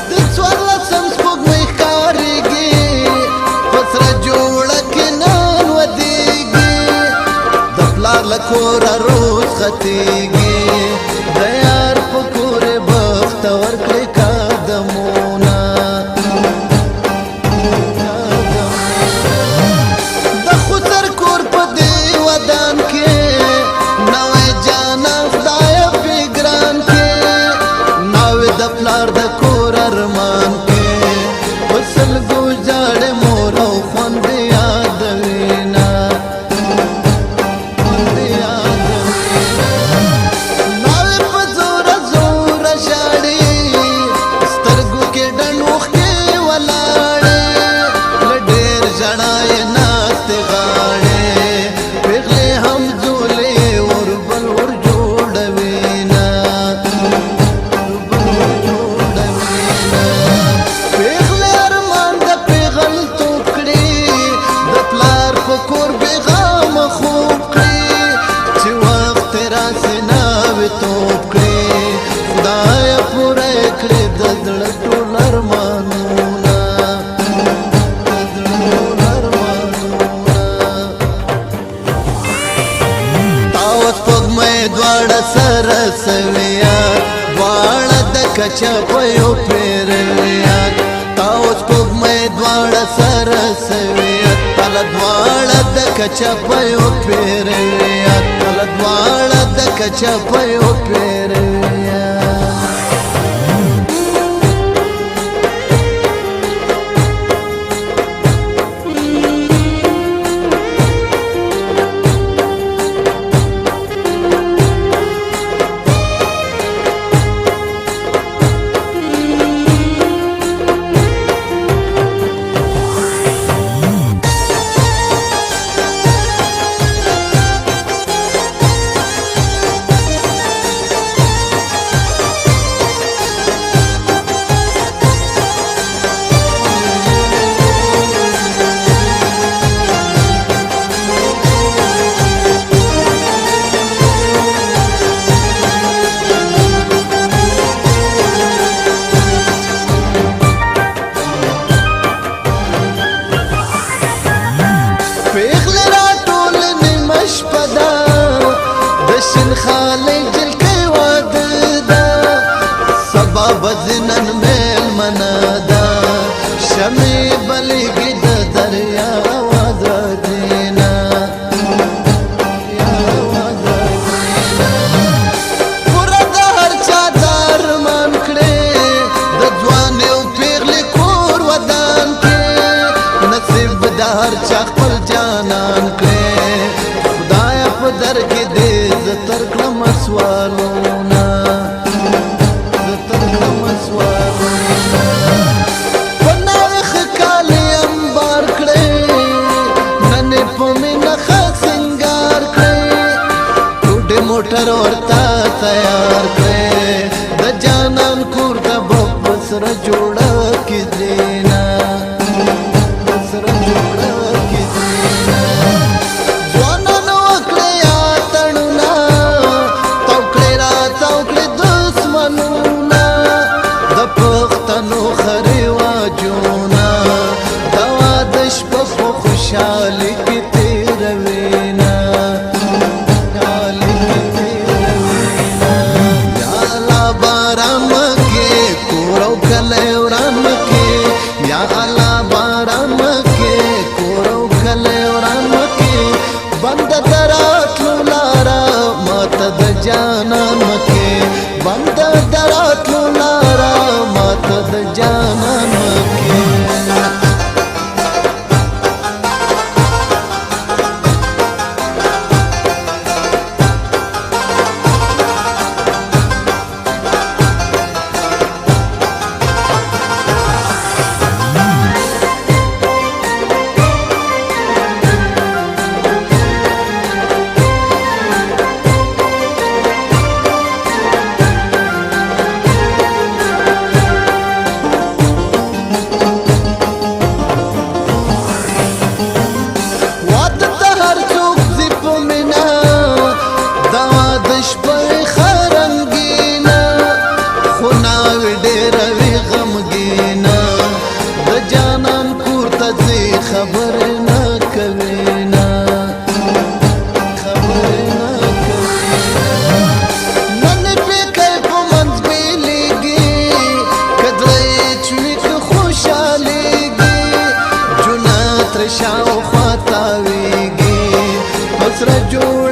د څوارلسم سپوږمۍ ښکارېږي په سره جوړه کې نن ودېږي د پلار له کوره روز ختېږي د یار په کور یې بختور کړې قدمونه د خسر کور په دې ودان کې نوی جانان خدایه پې ګران کې ناوې د پلار د کور ارمان کې په سلګو ژاړې مور او خوندې یادوینه ناوې په زوره زوره ژاړي سترګو کې ډنډ اوښکې ولاړې له ډېر ژړا یې ناستې غاړې پېغلې هم ځولې وربل ور جوړوینه پېغلې ارمان د پېغلتوب کړي د پلار په کور بېغمه خوب کړي چې وخت یې راسي ناوې توب کړي خدایه پوره یې کړي د زړه ټول ارمانونه تاوه سپوږمۍ دواړه سره سویه دواړه د کچپیو پیرویه تاوه سپوږمۍ دواړه سره سویه تله دواړه د کچپیو پیرویه تله دواړه د کچپیو پیرویه پېغلې راټول نیمه شپه ده د شین خالۍ جلکۍ واده ده سبا به ځي نن مېلمنه ده شمعې بلېږي د دریاب ازادینه پوره د هر چا د ارمان کړې د ځوانۍ او پېغلې کور ودان کې نصیب د هر چا خپل جانان کړې خدایه په در کې دې زه تر کړم سوالونه زه تر کړم سوالونه سره جوړ